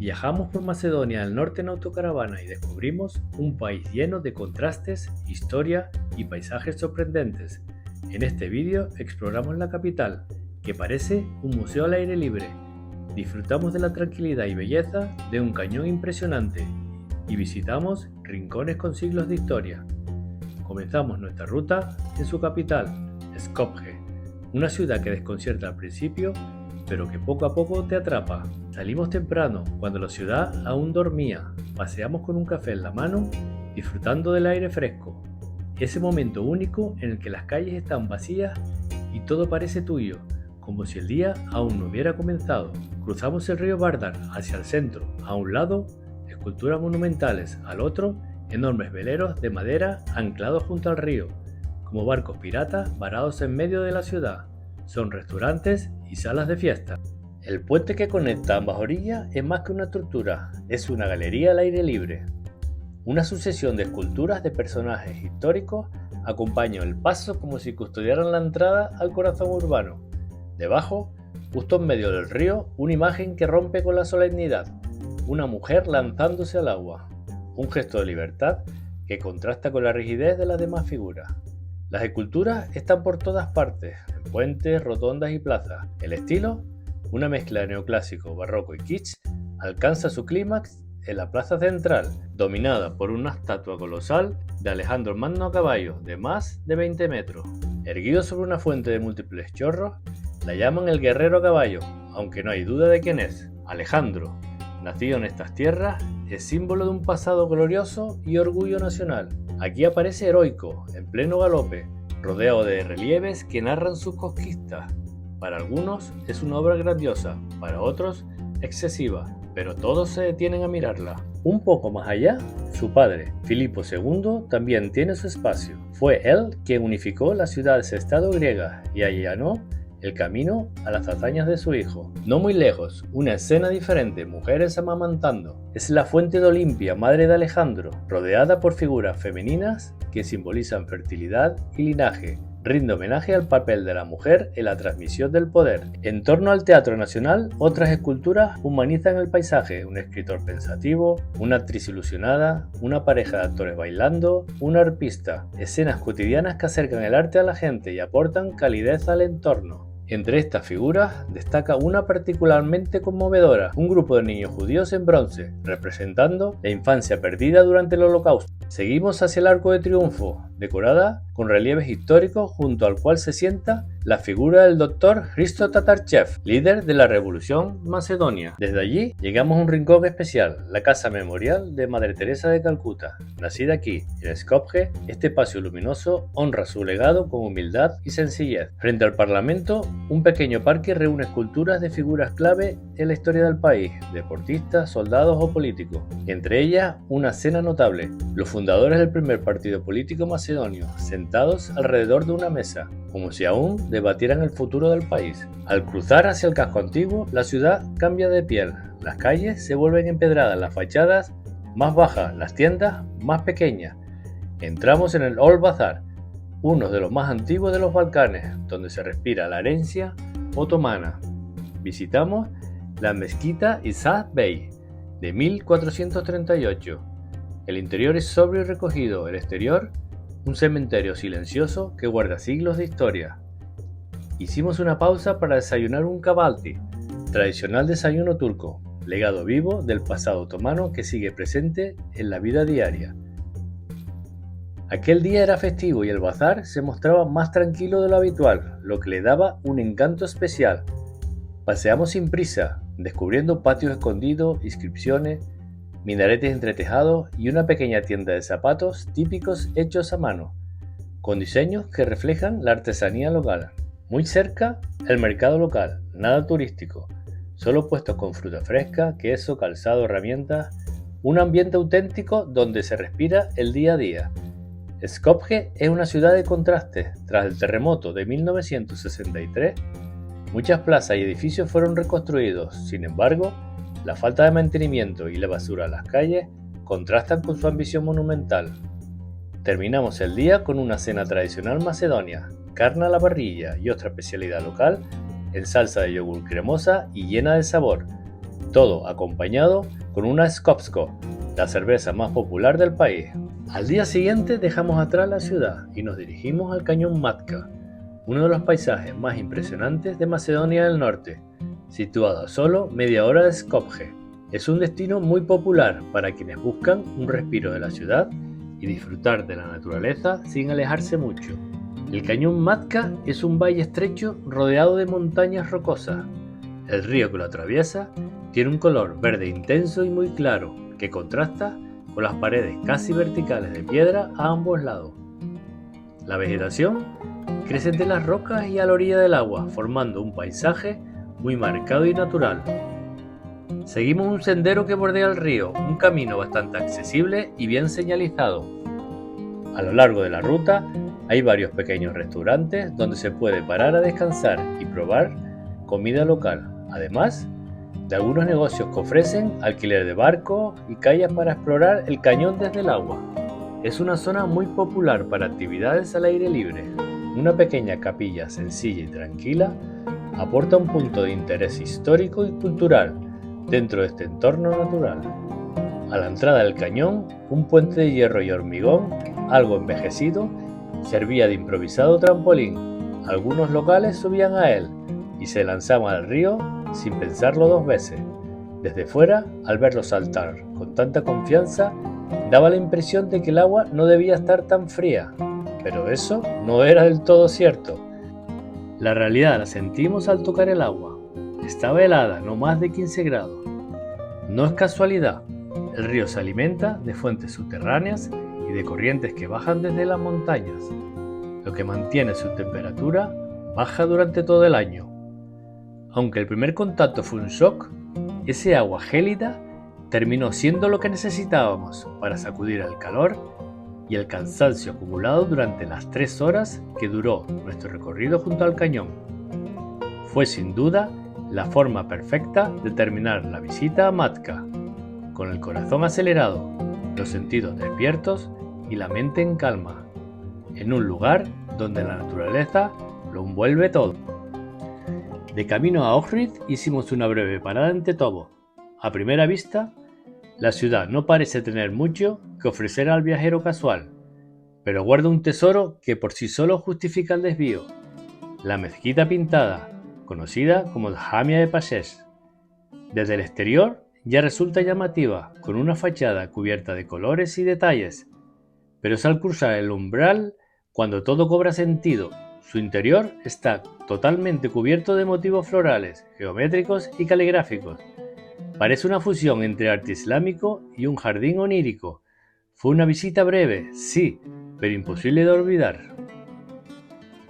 Viajamos por Macedonia del Norte en autocaravana y descubrimos un país lleno de contrastes, historia y paisajes sorprendentes. En este vídeo exploramos la capital, que parece un museo al aire libre. Disfrutamos de la tranquilidad y belleza de un cañón impresionante y visitamos rincones con siglos de historia. Comenzamos nuestra ruta en su capital, Skopje, una ciudad que desconcierta al principio, pero que poco a poco te atrapa. Salimos temprano, cuando la ciudad aún dormía. Paseamos con un café en la mano, disfrutando del aire fresco. Ese momento único en el que las calles están vacías y todo parece tuyo, como si el día aún no hubiera comenzado. Cruzamos el río Vardar hacia el centro. A un lado, esculturas monumentales. Al otro, enormes veleros de madera anclados junto al río, como barcos piratas varados en medio de la ciudad. Son restaurantes y salas de fiesta. El puente que conecta ambas orillas es más que una estructura, es una galería al aire libre. Una sucesión de esculturas de personajes históricos acompaña el paso como si custodiaran la entrada al corazón urbano. Debajo, justo en medio del río, una imagen que rompe con la solemnidad, una mujer lanzándose al agua, un gesto de libertad que contrasta con la rigidez de las demás figuras. Las esculturas están por todas partes, en puentes, rotondas y plazas. El estilo, una mezcla de neoclásico, barroco y kitsch, alcanza su clímax en la plaza central, dominada por una estatua colosal de Alejandro Magno a caballo, de más de 20 metros. Erguido sobre una fuente de múltiples chorros, la llaman el guerrero a caballo, aunque no hay duda de quién es. Alejandro, nacido en estas tierras, es símbolo de un pasado glorioso y orgullo nacional. Aquí aparece heroico, en pleno galope, rodeado de relieves que narran sus conquistas. Para algunos es una obra grandiosa, para otros excesiva, pero todos se detienen a mirarla. Un poco más allá, su padre, Filipo II, también tiene su espacio. Fue él quien unificó las ciudades-estado griegas y allanó el camino a las hazañas de su hijo. No muy lejos, una escena diferente, mujeres amamantando. Es la fuente de Olimpia, madre de Alejandro, rodeada por figuras femeninas que simbolizan fertilidad y linaje. Rinde homenaje al papel de la mujer en la transmisión del poder. En torno al Teatro Nacional, otras esculturas humanizan el paisaje. Un escritor pensativo, una actriz ilusionada, una pareja de actores bailando, un arpista. Escenas cotidianas que acercan el arte a la gente y aportan calidez al entorno. Entre estas figuras destaca una particularmente conmovedora, un grupo de niños judíos en bronce, representando la infancia perdida durante el Holocausto. Seguimos hacia el Arco de Triunfo, decorada con relieves históricos junto al cual se sienta la figura del Dr. Hristo Tatarchev, líder de la Revolución Macedonia. Desde allí llegamos a un rincón especial, la Casa Memorial de Madre Teresa de Calcuta. Nacida aquí, en Skopje, este espacio luminoso honra su legado con humildad y sencillez. Frente al Parlamento, un pequeño parque reúne esculturas de figuras clave en la historia del país, deportistas, soldados o políticos. Entre ellas, una escena notable, los fundadores del primer partido político macedonio, sentados alrededor de una mesa, como si aún debatieran el futuro del país. Al cruzar hacia el casco antiguo, la ciudad cambia de piel. Las calles se vuelven empedradas, las fachadas más bajas, las tiendas más pequeñas. Entramos en el Old Bazar, uno de los más antiguos de los Balcanes, donde se respira la herencia otomana. Visitamos la mezquita Isa Bey, de 1438. El interior es sobrio y recogido, el exterior un cementerio silencioso que guarda siglos de historia. Hicimos una pausa para desayunar un kavalti, tradicional desayuno turco, legado vivo del pasado otomano que sigue presente en la vida diaria. Aquel día era festivo y el bazar se mostraba más tranquilo de lo habitual, lo que le daba un encanto especial. Paseamos sin prisa, descubriendo patios escondidos, inscripciones, minaretes entretejados y una pequeña tienda de zapatos típicos hechos a mano, con diseños que reflejan la artesanía local. Muy cerca, el mercado local, nada turístico, solo puestos con fruta fresca, queso, calzado, herramientas, un ambiente auténtico donde se respira el día a día. Skopje es una ciudad de contrastes. Tras el terremoto de 1963, muchas plazas y edificios fueron reconstruidos. Sin embargo, la falta de mantenimiento y la basura en las calles contrastan con su ambición monumental. Terminamos el día con una cena tradicional macedonia, carne a la parrilla y otra especialidad local en salsa de yogur cremosa y llena de sabor. todo acompañado con una Skopsko, la cerveza más popular del país. Al día siguiente dejamos atrás la ciudad y nos dirigimos al cañón Matka, uno de los paisajes más impresionantes de Macedonia del Norte, situado a solo media hora de Skopje. Es un destino muy popular para quienes buscan un respiro de la ciudad y disfrutar de la naturaleza sin alejarse mucho. El cañón Matka es un valle estrecho rodeado de montañas rocosas. El río que lo atraviesa tiene un color verde intenso y muy claro que contrasta con las paredes casi verticales de piedra a ambos lados. La vegetación crece entre las rocas y a la orilla del agua, formando un paisaje muy marcado y natural. Seguimos un sendero que bordea el río, un camino bastante accesible y bien señalizado. A lo largo de la ruta hay varios pequeños restaurantes donde se puede parar a descansar y probar comida local, además de algunos negocios que ofrecen alquiler de barcos y kayaks para explorar el cañón desde el agua. Es una zona muy popular para actividades al aire libre. Una pequeña capilla sencilla y tranquila aporta un punto de interés histórico y cultural dentro de este entorno natural. A la entrada del cañón, un puente de hierro y hormigón, algo envejecido, servía de improvisado trampolín. Algunos locales subían a él y se lanzaban al río sin pensarlo dos veces. Desde fuera, al verlo saltar con tanta confianza, daba la impresión de que el agua no debía estar tan fría, pero eso no era del todo cierto. La realidad la sentimos al tocar el agua. Estaba helada, no más de 15 grados. No es casualidad, el río se alimenta de fuentes subterráneas y de corrientes que bajan desde las montañas, lo que mantiene su temperatura baja durante todo el año. Aunque el primer contacto fue un shock, ese agua gélida terminó siendo lo que necesitábamos para sacudir el calor y el cansancio acumulado durante las 3 horas que duró nuestro recorrido junto al cañón. Fue sin duda la forma perfecta de terminar la visita a Matka, con el corazón acelerado, los sentidos despiertos y la mente en calma, en un lugar donde la naturaleza lo envuelve todo. De camino a Ohrid hicimos una breve parada en Tetovo. A primera vista, la ciudad no parece tener mucho que ofrecer al viajero casual, pero guarda un tesoro que por sí solo justifica el desvío: la mezquita pintada, conocida como el Jamia de Pashesh. Desde el exterior ya resulta llamativa, con una fachada cubierta de colores y detalles, pero es al cruzar el umbral cuando todo cobra sentido. Su interior está totalmente cubierto de motivos florales, geométricos y caligráficos. Parece una fusión entre arte islámico y un jardín onírico. Fue una visita breve, sí, pero imposible de olvidar.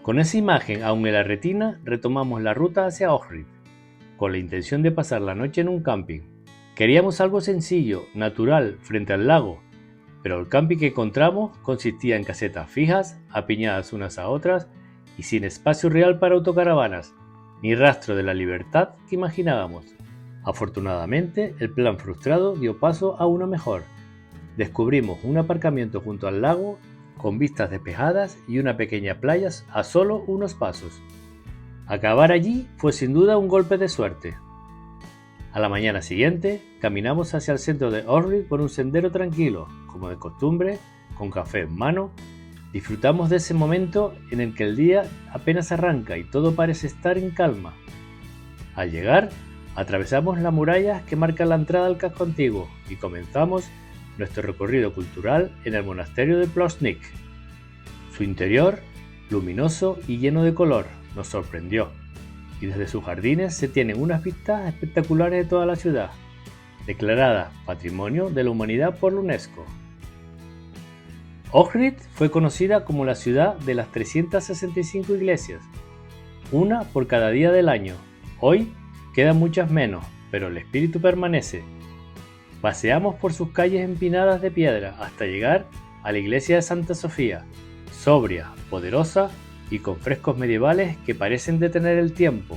Con esa imagen aún en la retina, retomamos la ruta hacia Ohrid, con la intención de pasar la noche en un camping. Queríamos algo sencillo, natural, frente al lago, pero el camping que encontramos consistía en casetas fijas, apiñadas unas a otras y sin espacio real para autocaravanas, ni rastro de la libertad que imaginábamos. Afortunadamente, el plan frustrado dio paso a uno mejor. Descubrimos un aparcamiento junto al lago, con vistas despejadas y una pequeña playa a solo unos pasos. Acabar allí fue sin duda un golpe de suerte. A la mañana siguiente, caminamos hacia el centro de Ohrid por un sendero tranquilo, como de costumbre, con café en mano. Disfrutamos de ese momento en el que el día apenas arranca y todo parece estar en calma. Al llegar, atravesamos las murallas que marcan la entrada al casco antiguo y comenzamos nuestro recorrido cultural en el monasterio de Plosnik. Su interior, luminoso y lleno de color, nos sorprendió, y desde sus jardines se tienen unas vistas espectaculares de toda la ciudad, declarada Patrimonio de la Humanidad por la UNESCO. Ohrid fue conocida como la ciudad de las 365 iglesias, una por cada día del año. Hoy quedan muchas menos, pero el espíritu permanece. Paseamos por sus calles empinadas de piedra hasta llegar a la iglesia de Santa Sofía, sobria, poderosa y con frescos medievales que parecen detener el tiempo.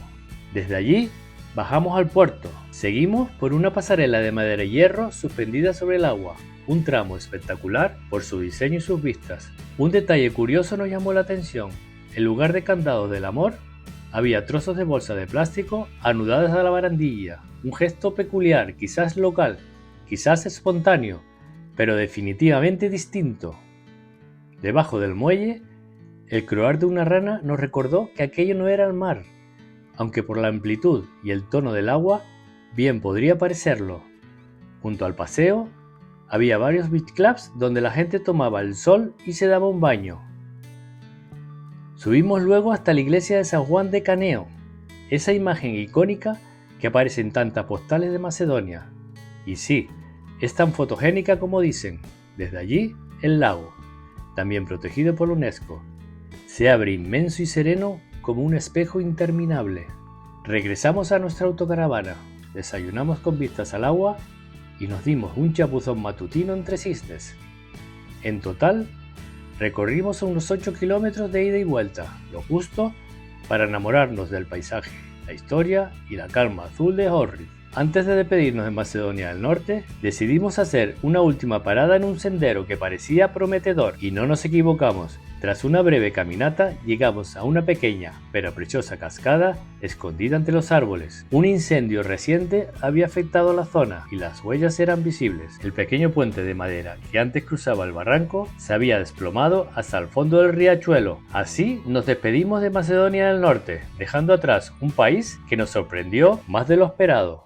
Desde allí bajamos al puerto, seguimos por una pasarela de madera y hierro suspendida sobre el agua, un tramo espectacular por su diseño y sus vistas. Un detalle curioso nos llamó la atención: en lugar de candados del amor, Había trozos de bolsa de plástico anudadas a la barandilla, un gesto peculiar, quizás local, quizás espontáneo, pero definitivamente distinto. Debajo del muelle, el croar de una rana nos recordó que aquello no era el mar, aunque por la amplitud y el tono del agua bien podría parecerlo. Junto al paseo, había varios beach clubs donde la gente tomaba el sol y se daba un baño. Subimos luego hasta la iglesia de San Juan de Caneo, esa imagen icónica que aparece en tantas postales de Macedonia. Y sí, es tan fotogénica como dicen. Desde allí, el lago, también protegido por la UNESCO, se abre inmenso y sereno como un espejo interminable. Regresamos a nuestra autocaravana, desayunamos con vistas al agua y nos dimos un chapuzón matutino entre cisnes. En total, recorrimos unos 8 kilómetros de ida y vuelta, lo justo para enamorarnos del paisaje, la historia y la calma azul de Ohrid. Antes de despedirnos de Macedonia del Norte, decidimos hacer una última parada en un sendero que parecía prometedor y no nos equivocamos. Tras una breve caminata, llegamos a una pequeña pero preciosa cascada escondida entre los árboles. Un incendio reciente había afectado la zona y las huellas eran visibles. El pequeño puente de madera que antes cruzaba el barranco se había desplomado hasta el fondo del riachuelo. Así nos despedimos de Macedonia del Norte, dejando atrás un país que nos sorprendió más de lo esperado.